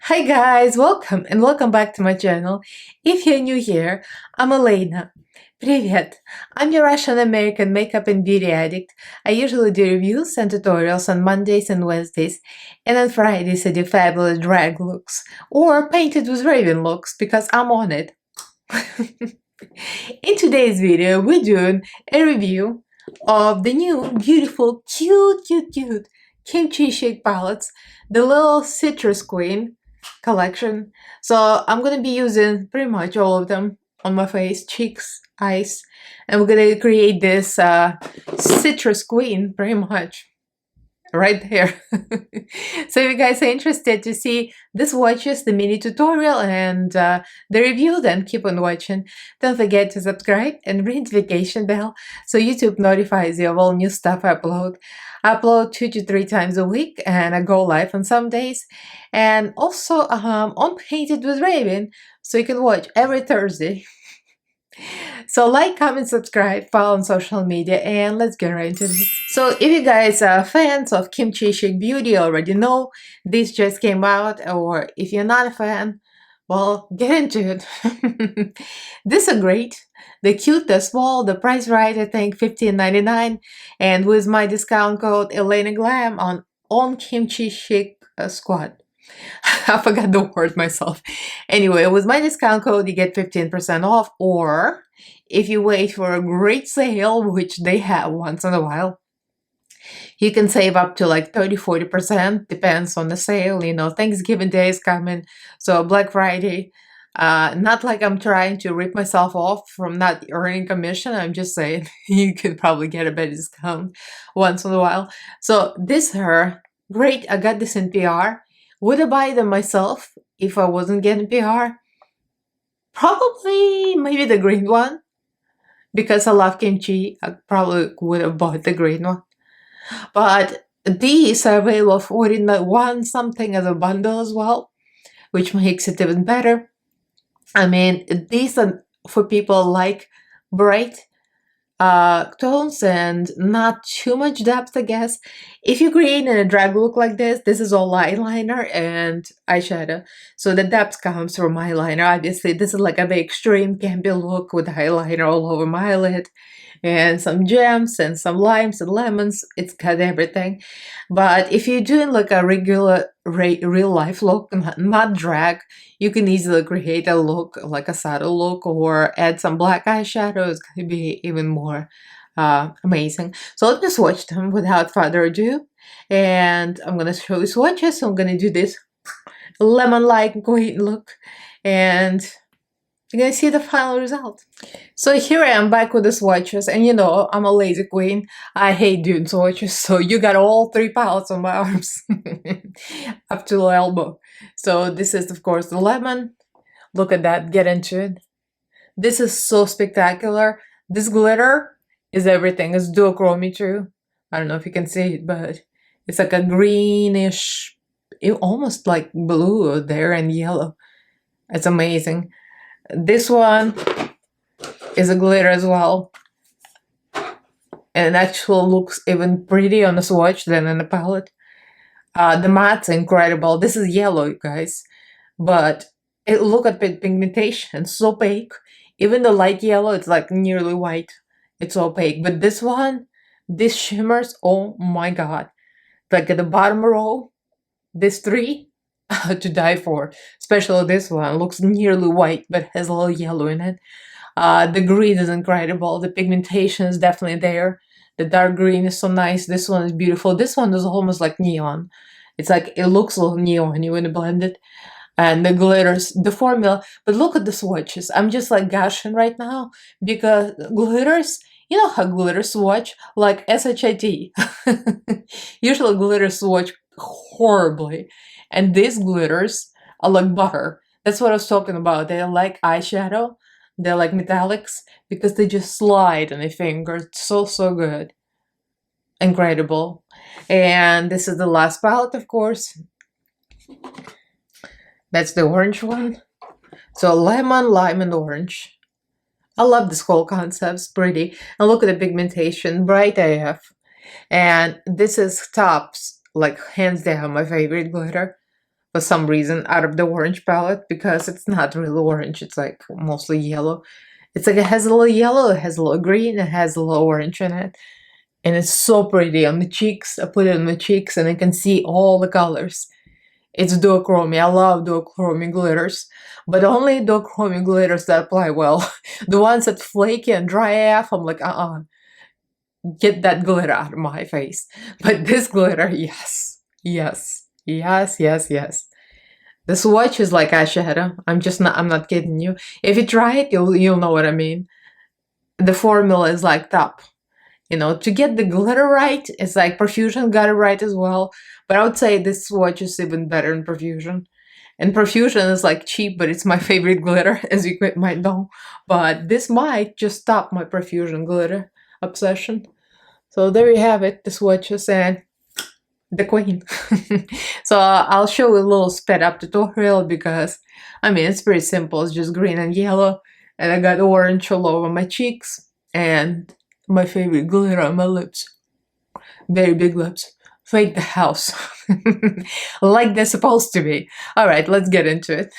Hi guys, welcome back to my channel. If you're new here, I'm Elaina. Привет! I'm your Russian-American makeup and beauty addict. I usually do reviews and tutorials on Mondays and Wednesdays, and on Fridays I do fabulous drag looks, or painted with raven looks, because I'm on it. In today's video, we're doing a review of the new, beautiful, cute Kimchichic palettes, the little citrus queen collection. So I'm gonna be using pretty much all of them on my face, cheeks, eyes, and we're gonna create this citrus queen pretty much right there. So if you guys are interested to see the swatches, the mini tutorial, and the review, then keep on watching. Don't forget to subscribe and ring the notification bell so YouTube notifies you of all new stuff I upload. I upload 2 to 3 times a week, and I go live on some days. And also on Painted with Raven, so you can watch every Thursday. So like, comment, subscribe, follow on social media, and let's get right into this. So if you guys are fans of Kimchichic beauty already know, this just came out, or if you're not a fan, well, get into it. These are great. They're cute, they're small, the price right, I think $15.99, and with my discount code ELAINAGLAM on Kimchichic squad. I forgot the word myself. Anyway, with my discount code, you get 15% off, or if you wait for a great sale, which they have once in a while, you can save up to like 30-40%, depends on the sale. You know, Thanksgiving Day is coming, so Black Friday. Not like I'm trying to rip myself off from not earning commission. I'm just saying you can probably get a better discount once in a while. So this are great. I got this in PR. Would I buy them myself if I wasn't getting PR? Probably maybe the green one. Because I love kimchi, I probably would have bought the green one. But these are available for 41 something as a bundle as well, which makes it even better. I mean, these are for people like bright tones and not too much depth, I guess. If you're creating a drag look like this is all eyeliner and eyeshadow. So the depth comes from eyeliner. Obviously, this is like a very extreme campy look with eyeliner all over my eyelid and some gems and some limes and lemons. It's got everything. But if you're doing like a regular real life look, not drag, you can easily create a look like a saddle look or add some black eyeshadow. It's going to be even more amazing. So let me swatch them without further ado. And I'm going to show you swatches. So I'm going to do this lemon-like green look. And you're gonna see the final result. So here I am back with the swatches, and you know, I'm a lazy queen. I hate doing swatches, so you got all 3 palettes on my arms. Up to the elbow. So this is, of course, the lemon. Look at that, get into it. This is so spectacular. This glitter is everything. It's duochromy too. I don't know if you can see it, but it's like a greenish, almost like blue there and yellow. It's amazing. This one is a glitter as well, and it actually looks even pretty on the swatch than in the palette. The matte's incredible. This is yellow, you guys, but look at the pigmentation. It's so opaque. Even the light yellow, it's like nearly white. It's opaque, but this one, this shimmers. Oh my god! Like at the bottom row, this 3. To die for, especially this one looks nearly white but has a little yellow in it. The green is incredible. The pigmentation is definitely there. The dark green is so nice. This one is beautiful. This one is almost like neon. It's like it looks a little neon when you blend it. And the glitters, the formula. But look at the swatches. I'm just like gushing right now because glitters. You know how glitters swatch like SHIT. Usually glitters swatch horribly. And these glitters are like butter. That's what I was talking about. They're like eyeshadow. They're like metallics because they just slide on your finger. It's so, so good. Incredible. And this is the last palette, of course. That's the orange one. So lemon, lime, and orange. I love this whole concept. It's pretty. And look at the pigmentation. Bright AF. And this is tops, like hands down my favorite glitter. for some reason out of the orange palette, because it's not really orange, it's like mostly yellow. It's like it has a little yellow, it has a little green, it has a little orange in it. And it's so pretty on the cheeks. I put it on the cheeks and I can see all the colors. It's duochrome. I love duochrome glitters, but only duochrome glitters that apply well. The ones that flaky and dry off, I'm like, get that glitter out of my face. But this glitter, yes, yes, yes, yes, yes. The swatch is like eyeshadow. I'm not kidding you. If you try it, you'll know what I mean. The formula is like top. You know, to get the glitter right, it's like Profusion got it right as well. But I would say this swatch is even better in Profusion. And Profusion is like cheap, but it's my favorite glitter, as you might know. But this might just stop my Profusion glitter obsession. So there you have it, the swatches and the queen. So I'll show a little sped up tutorial because, I mean, it's pretty simple. It's just green and yellow. And I got orange all over my cheeks. And my favorite glitter on my lips. Very big lips. Fake the house. Like they're supposed to be. Alright, let's get into it.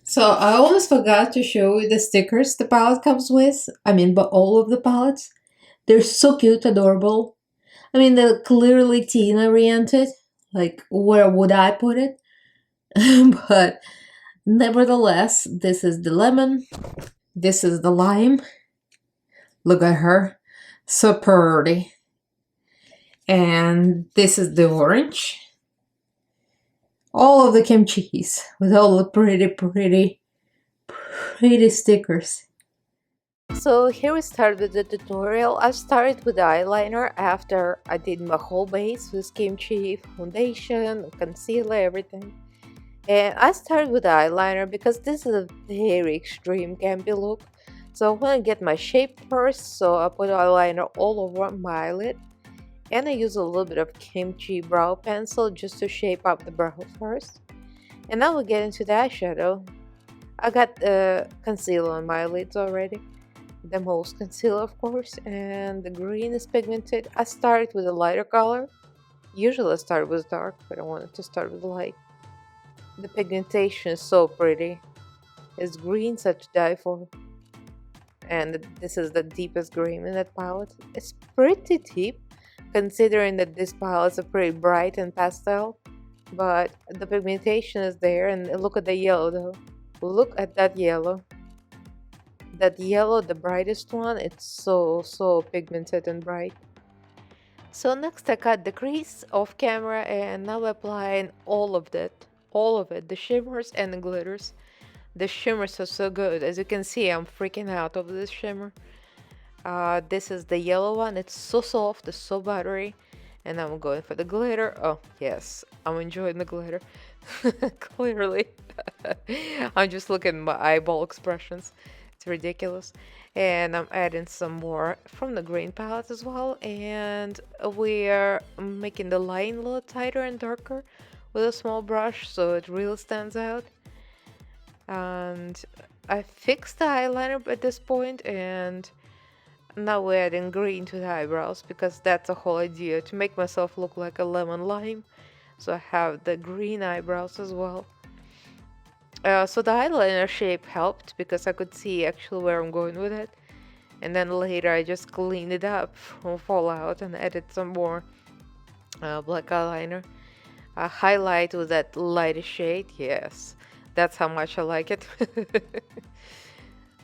So I almost forgot to show you the stickers the palette comes with. I mean, but all of the palettes. They're so cute, adorable. I mean, they're clearly teen oriented. Like, where would I put it? But nevertheless, this is the lemon. This is the lime. Look at her. So pretty. And this is the orange. All of the kimchis with all the pretty stickers. So here we start with the tutorial. I started with the eyeliner after I did my whole base with Kimchi, foundation, concealer, everything. And I started with the eyeliner because this is a very extreme campy look. So I want to get my shape first, so I put eyeliner all over my eyelid. And I use a little bit of Kimchi brow pencil just to shape up the brow first. And now we'll get into the eyeshadow. I got concealer on my lids already. The most concealer, of course, and the green is pigmented. I started with a lighter color. Usually I start with dark, but I wanted to start with light. The pigmentation is so pretty. It's green such die for. And this is the deepest green in that palette. It's pretty deep, considering that this palette is pretty bright and pastel. But the pigmentation is there, and look at the yellow though. Look at that yellow. That yellow, the brightest one, it's so pigmented and bright. So next I cut the crease off camera, and now applying all of it, the shimmers and the glitters. The shimmers are so good. As you can see, I'm freaking out over this shimmer. This is the yellow one. It's so soft, it's so buttery. And I'm going for the glitter. Oh yes, I'm enjoying the glitter. Clearly. I'm just looking at my eyeball expressions. It's ridiculous. And I'm adding some more from the green palette as well. And we're making the line a little tighter and darker with a small brush so it really stands out. And I fixed the eyeliner at this point, and now we're adding green to the eyebrows because that's the whole idea, to make myself look like a lemon lime. So I have the green eyebrows as well. So the eyeliner shape helped because I could see actually where I'm going with it. And then later I just cleaned it up from fallout and added some more black eyeliner. Highlight with that lighter shade, yes. That's how much I like it.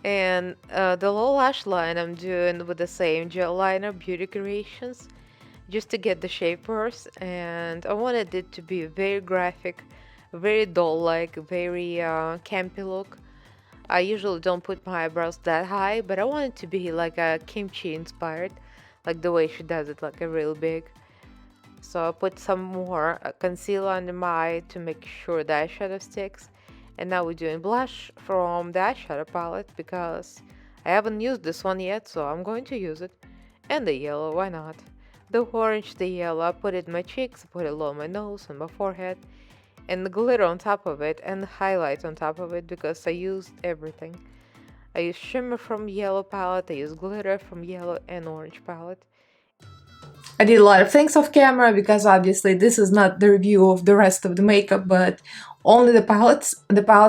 And the low lash line I'm doing with the same gel liner, Beauty Creations, just to get the shape first. And I wanted it to be very graphic, very doll-like, very campy look. I usually don't put my eyebrows that high, but I want it to be like a Kimchi inspired, like the way she does it, like a real big. So I put some more concealer under my eye to make sure the eyeshadow sticks. And now we're doing blush from the eyeshadow palette because I haven't used this one yet, so I'm going to use it. And the yellow, why not? The orange, the yellow, I put it in my cheeks, I put it along my nose and my forehead. And the glitter on top of it and the highlight on top of it because I used everything. I used shimmer from yellow palette, I used glitter from yellow and orange palette. I did a lot of things off camera because obviously this is not the review of the rest of the makeup, but only the palettes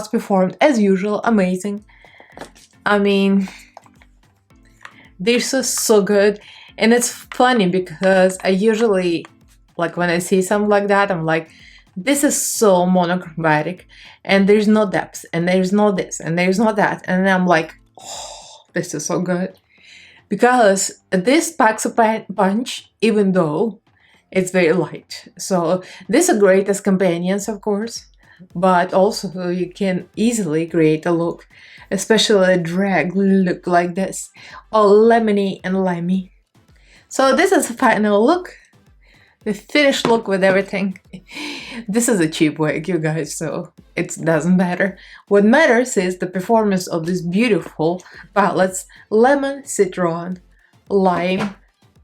performed as usual, amazing. I mean, they're so good. And it's funny because I usually, like when I see something like that, I'm like, this is so monochromatic and there's no depth and there's no this and there's no that. And then I'm like, oh, this is so good. Because this packs a punch, even though it's very light. So these are great as companions, of course, but also you can easily create a look, especially a drag look like this, all lemony and limey. So this is the final look, the finished look with everything. This is a cheap wig, you guys, so it doesn't matter. What matters is the performance of these beautiful palettes: lemon, citron, lime,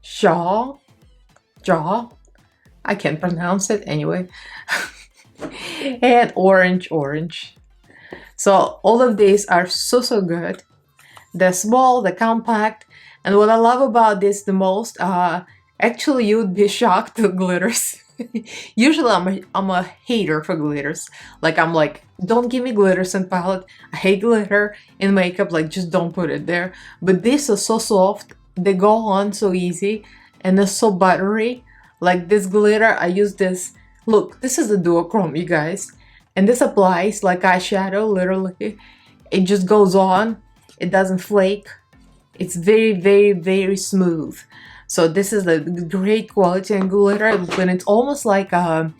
jaw, I can't pronounce it anyway, and orange. So all of these are so good. They're small, they're compact, and what I love about this the most, actually you would be shocked at glitters. Usually I'm a hater for glitters. Like I'm like, don't give me glitters in palette. I hate glitter in makeup, like just don't put it there. But these are so soft, they go on so easy, and they're so buttery. Like this glitter, I use this. Look, this is a duochrome, you guys. And this applies like eyeshadow, literally. It just goes on. It doesn't flake. It's very smooth. So this is a great quality and glitter when it's almost like a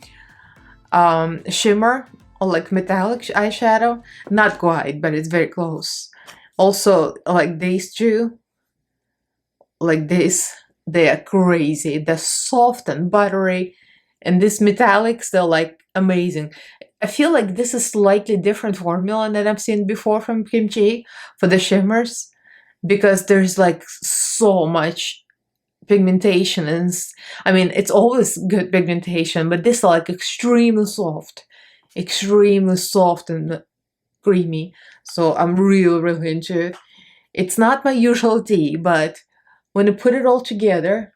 shimmer or like metallic eyeshadow. Not quite, but it's very close. Also, like these two, like this, they are crazy. They're soft and buttery, and these metallics, they're like amazing. I feel like this is slightly different formula than I've seen before from Kimchi for the shimmers, because there's like so much pigmentation, and I mean it's always good pigmentation, but this is like extremely soft and creamy. So I'm really into it. It's not my usual tea, but when you put it all together,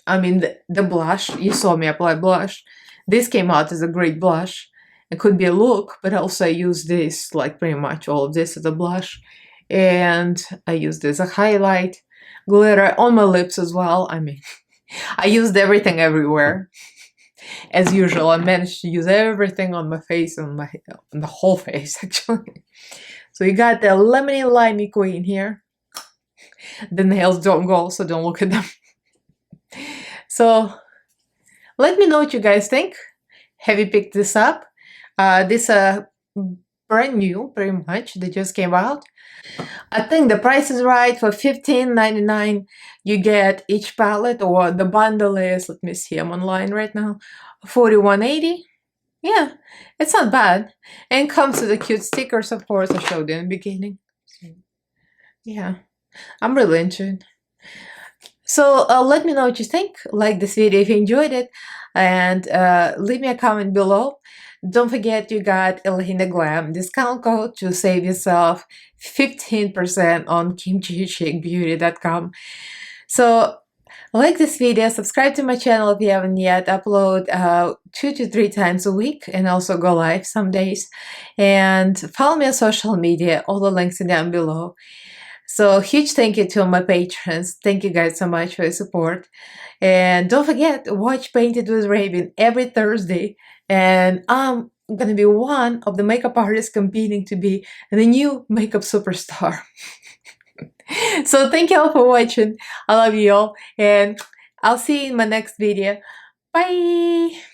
I mean the blush, you saw me apply blush. This came out as a great blush. It could be a look, but also I use this, like pretty much all of this as a blush. And I use this as a highlight, glitter on my lips as well. I mean, I used everything everywhere. As usual, I managed to use everything on my face, on the whole face actually. So you got the lemony limey queen here. The nails don't go, so don't look at them. So let me know what you guys think. Have you picked this up? This brand new, pretty much. They just came out. I think the price is right. For $15.99 you get each palette, or the bundle is, let me see, I'm online right now, $41.80. Yeah, it's not bad. And comes with the cute stickers, of course, I showed you in the beginning. Yeah, I'm really into it. So let me know what you think. Like this video if you enjoyed it, and leave me a comment below. Don't forget you got ELAINAGLAM discount code to save yourself 15% on kimchichicbeauty.com. So like this video, subscribe to my channel if you haven't yet. Upload 2 to 3 times a week, and also go live some days. And follow me on social media. All the links are down below. So huge thank you to my patrons. Thank you guys so much for your support. And don't forget, watch Painted with Raven every Thursday. And I'm gonna be one of the makeup artists competing to be the new makeup superstar. So thank you all for watching. I love you all, and I'll see you in my next video. Bye!